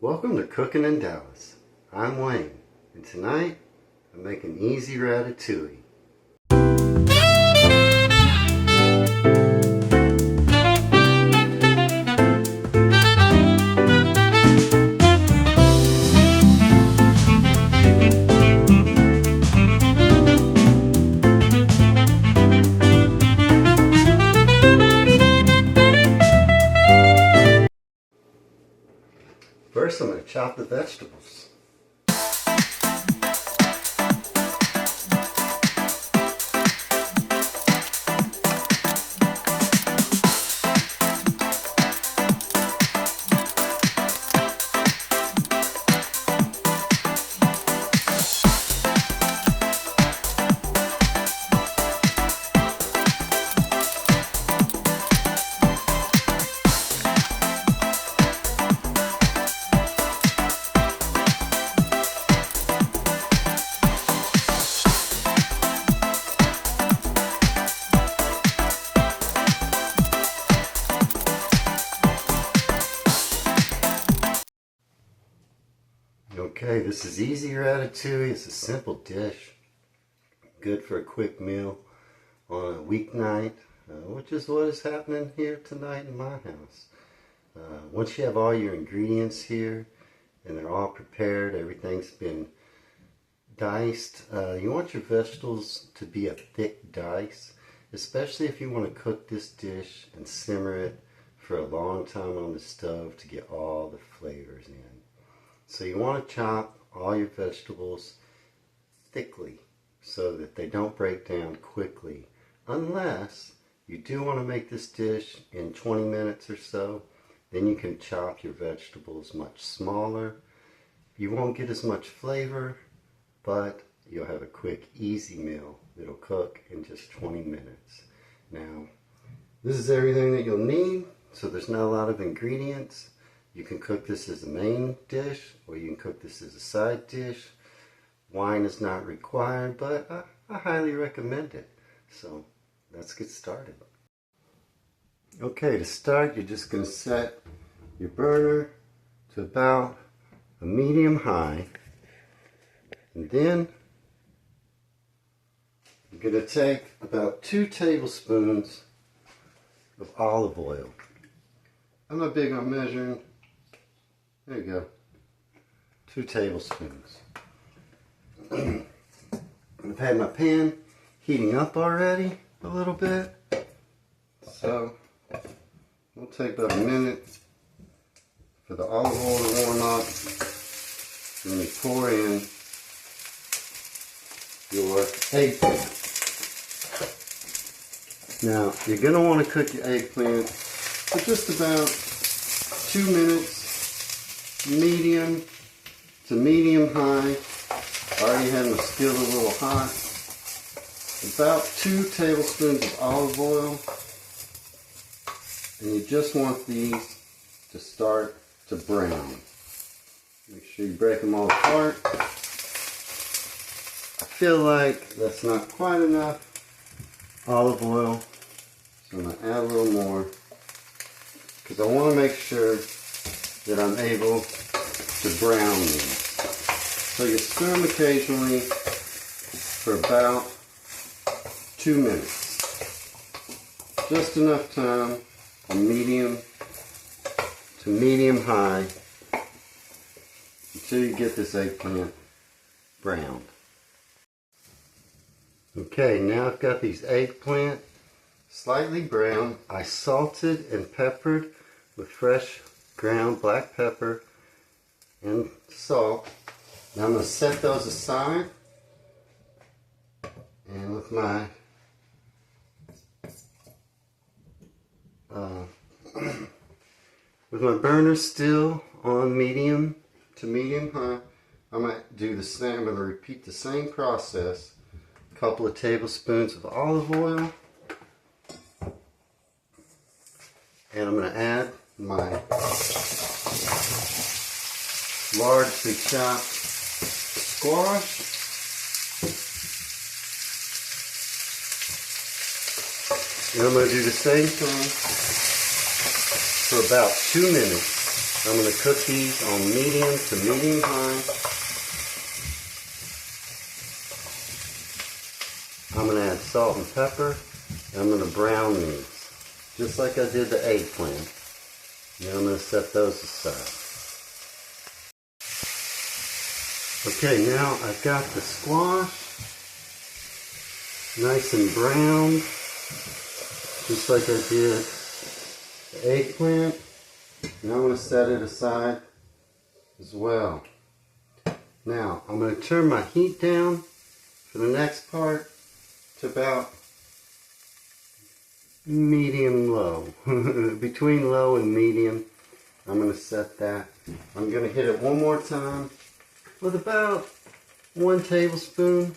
Welcome to Cooking in Dallas. I'm Wayne, and tonight I'm making easy ratatouille. First, I'm going to chop the vegetables. Okay, this is easy ratatouille. It's a simple dish, good for a quick meal on a weeknight, which is what is happening here tonight in my house. Once you have all your ingredients here and they're all prepared, everything's been diced, you want your vegetables to be a thick dice, especially if you want to cook this dish and simmer it for a long time on the stove to get all the flavors in. So you want to chop all your vegetables thickly so that they don't break down quickly, unless you do want to make this dish in 20 minutes or so. Then you can chop your vegetables much smaller. You won't get as much flavor, but you'll have a quick, easy meal that'll cook in just 20 minutes. Now, this is everything that you'll need, so there's not a lot of ingredients. You can cook this as a main dish, or you can cook this as a side dish. Wine is not required, but I highly recommend it. So let's get started. Okay, to start, you're just going to set your burner to about a medium high. And then you're going to take about 2 tablespoons of olive oil. I'm not big on measuring. There you go. 2 tablespoons. I've had my pan heating up already a little bit. So we'll take about a minute for the olive oil to warm up. Then you pour in your eggplant. Now you're going to want to cook your eggplant for just about 2 minutes. Medium to medium high. I already had my skillet a little hot. About 2 tablespoons of olive oil. And you just want these to start to brown. Make sure you break them all apart. I feel like that's not quite enough olive oil, so I'm going to add a little more because I want to make sure that I'm able to brown these. So you stir them occasionally for about 2 minutes. Just enough time from medium to medium high until you get this eggplant browned. Okay, now I've got these eggplant slightly brown. I salted and peppered with fresh ground black pepper and salt. Now I'm going to set those aside, and with my burner still on medium to medium high, I might do the same. I'm going to repeat the same process. A couple of tablespoons of olive oil, and I'm going to add my largely chopped squash. And I'm going to do the same thing for about 2 minutes. I'm going to cook these on medium to medium high. I'm going to add salt and pepper. And I'm going to brown these, just like I did the eggplant. Now I'm going to set those aside. Okay, now I've got the squash nice and browned, just like I did the eggplant. Now I'm going to set it aside as well. Now I'm going to turn my heat down for the next part to about medium low. Between low and medium. I'm going to set that. I'm going to hit it one more time with about 1 tablespoon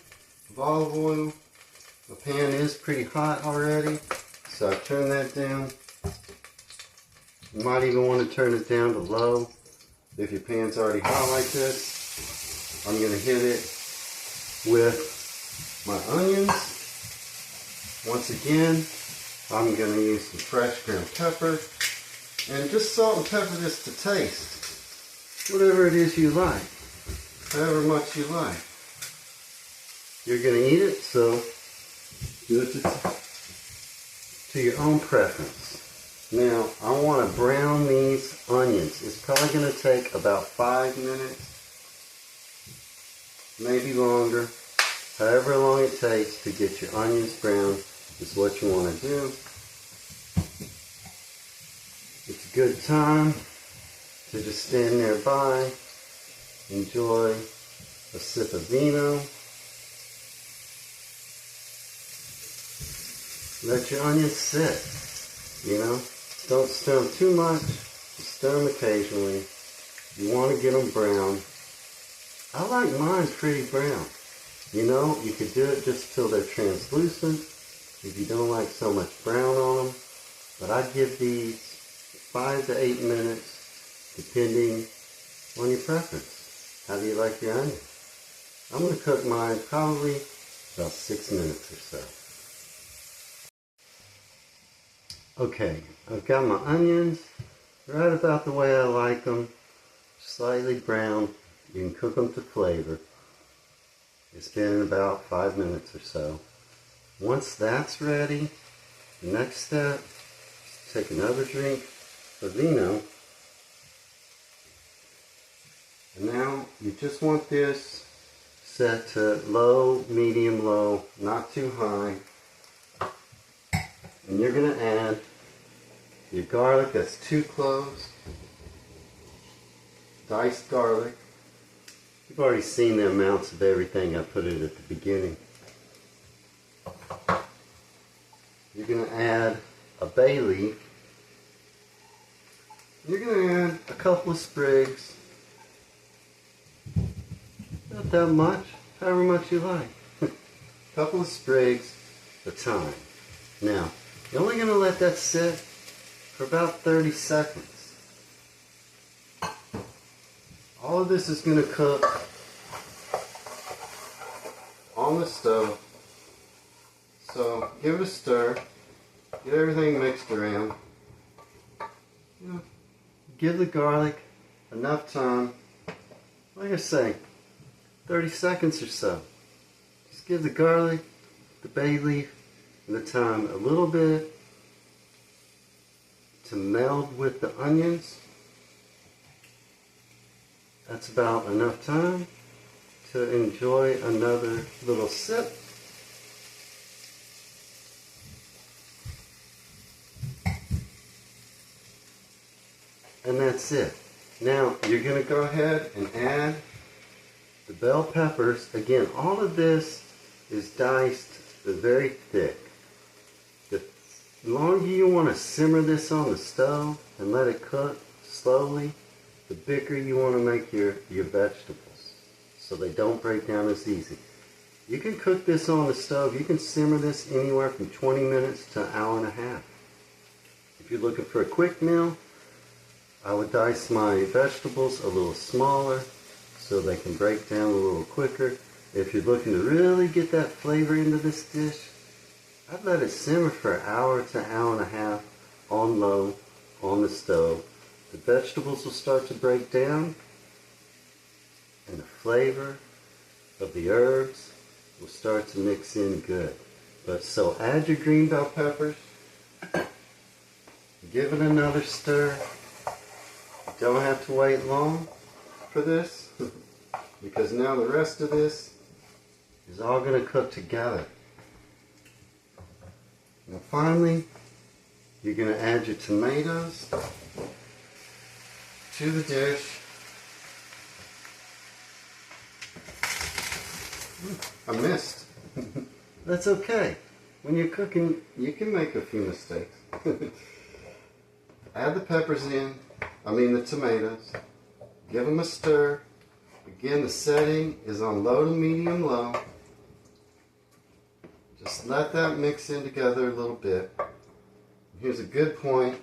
of olive oil. The pan is pretty hot already, so I turn that down. You might even want to turn it down to low if your pan's already hot like this. I'm going to hit it with my onions. Once again, I'm going to use some fresh ground pepper and just salt and pepper this to taste. Whatever it is you like, however much you like. You're going to eat it, so do it to your own preference. Now, I want to brown these onions. It's probably going to take about 5 minutes, maybe longer. However long it takes to get your onions brown is what you want to do. It's a good time to just stand nearby, enjoy a sip of vino. Let your onions sit, you know. Don't stir them too much, just stir them occasionally. You want to get them brown. I like mine pretty brown. You know, you could do it just till they're translucent if you don't like so much brown on them. But I give these 5 to 8 minutes depending on your preference. How do you like your onions? I'm going to cook mine probably about 6 minutes or so. Okay, I've got my onions right about the way I like them, slightly brown. You can cook them to flavor. It's been about 5 minutes or so. Once that's ready, the next step is take another drink of vino. And now you just want this set to low, medium, low, not too high. And you're going to add your garlic. That's 2 cloves, diced garlic. You've already seen the amounts of everything. I put it at the beginning. You're going to add a bay leaf. You're going to add a couple of sprigs. Not that much, however much you like. A couple of sprigs of thyme. Now, you're only going to let that sit for about 30 seconds. All of this is going to cook on the stove. So give it a stir. Get everything mixed around. You know, give the garlic enough time. Like I say, 30 seconds or so. Just give the garlic, the bay leaf, and the thyme a little bit to meld with the onions. That's about enough time to enjoy another little sip. And that's it. Now you're going to go ahead and add the bell peppers. Again, all of this is diced very thick. The longer you want to simmer this on the stove and let it cook slowly, the bigger you want to make your vegetables so they don't break down as easy. You can cook this on the stove. You can simmer this anywhere from 20 minutes to an hour and a half. If you're looking for a quick meal, I would dice my vegetables a little smaller so they can break down a little quicker. If you're looking to really get that flavor into this dish, I'd let it simmer for an hour to an hour and a half on low on the stove. the vegetables will start to break down and the flavor of the herbs will start to mix in good. But so add your green bell peppers, give it another stir. You don't have to wait long for this because now the rest of this is all going to cook together. Now finally, you're going to add your tomatoes to the dish. I missed. That's okay. When you're cooking, you can make a few mistakes. Add the peppers in, the tomatoes. Give them a stir. Again, the setting is on low to medium low. Just let that mix in together a little bit. Here's a good point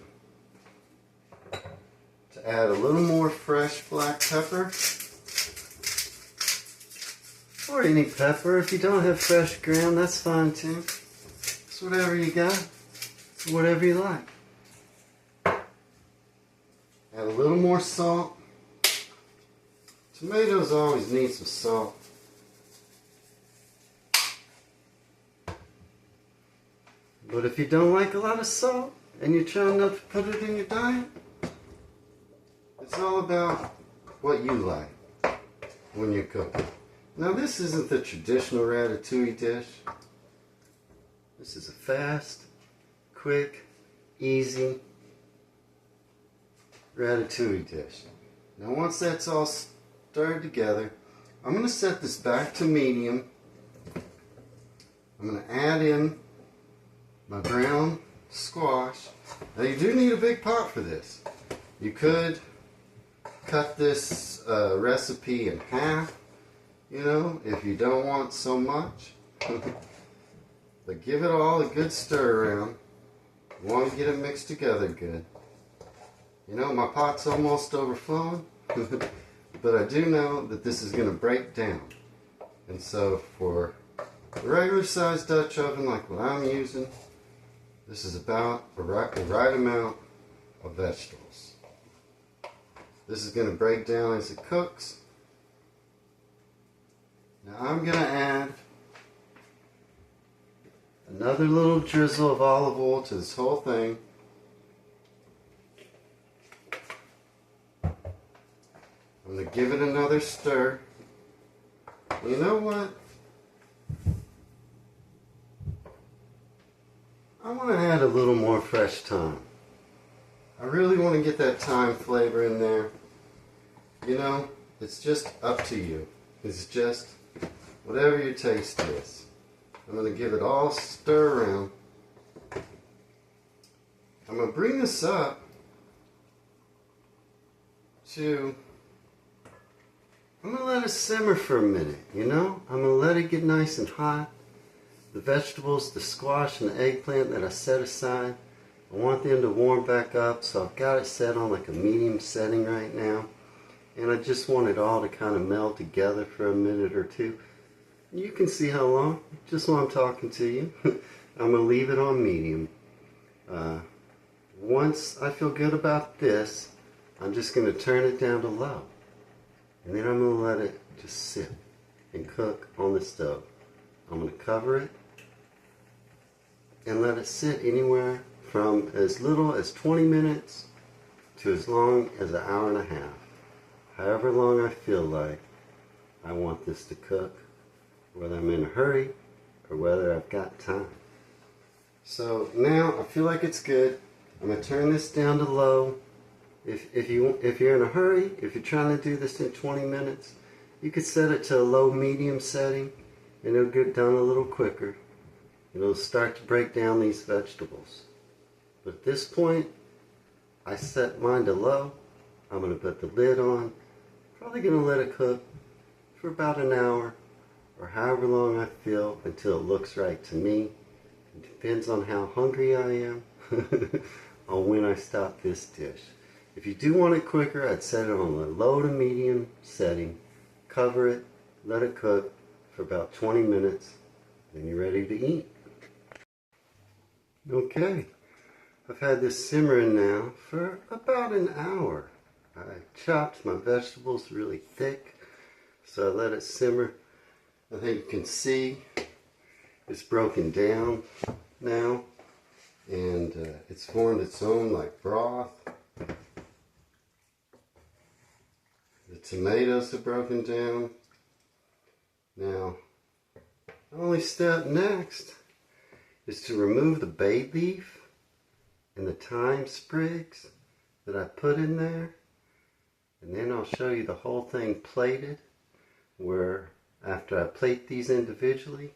to add a little more fresh black pepper. Or any pepper. If you don't have fresh ground, that's fine too. It's whatever you got. It's whatever you like. Add a little more salt. Tomatoes always need some salt. But if you don't like a lot of salt and you're trying not to put it in your diet, it's all about what you like when you're cooking. Now this isn't the traditional ratatouille dish. This is a fast, quick, easy ratatouille dish. Now once that's all stirred together, I'm going to set this back to medium. I'm going to add in my brown squash. Now you do need a big pot for this. You could cut this recipe in half, if you don't want so much. But give it all a good stir around. You want to get it mixed together good. My pot's almost overflowing, but I do know that this is going to break down. And so for a regular sized Dutch oven like what I'm using, this is about the right amount of vegetables. This is going to break down as it cooks. Now I'm going to add another little drizzle of olive oil to this whole thing. I'm going to give it another stir. You know what? I want to add a little more fresh thyme. I really want to get that thyme flavor in there. It's just up to you. It's just whatever your taste is. I'm going to give it all stir around. I'm going to bring this up to, I'm going to let it simmer for a minute, I'm going to let it get nice and hot. The vegetables, the squash and the eggplant that I set aside, I want them to warm back up, so I've got it set on like a medium setting right now. And I just want it all to kind of meld together for a minute or two. You can see how long, just while I'm talking to you. I'm going to leave it on medium. Once I feel good about this, I'm just going to turn it down to low. And then I'm going to let it just sit and cook on the stove. I'm going to cover it and let it sit anywhere from as little as 20 minutes to as long as an hour and a half. However long I feel like I want this to cook, whether I'm in a hurry or whether I've got time. So now I feel like it's good. I'm going to turn this down to low. If you're in a hurry, if you're trying to do this in 20 minutes, you could set it to a low medium setting and it'll get done a little quicker. It'll start to break down these vegetables. But at this point, I set mine to low. I'm going to put the lid on. Probably going to let it cook for about an hour or however long I feel until it looks right to me. It depends on how hungry I am on when I stop this dish. If you do want it quicker, I'd set it on a low to medium setting, cover it, let it cook for about 20 minutes, then you're ready to eat. Okay, I've had this simmering now for about an hour. I chopped my vegetables really thick, so I let it simmer. I think you can see it's broken down now, and it's formed its own like broth. The tomatoes are broken down. Now, the only step next is to remove the bay leaf and the thyme sprigs that I put in there. And then I'll show you the whole thing plated, where after I plate these individually,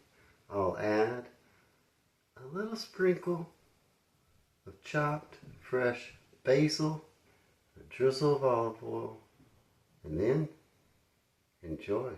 I'll add a little sprinkle of chopped fresh basil, a drizzle of olive oil, and then enjoy.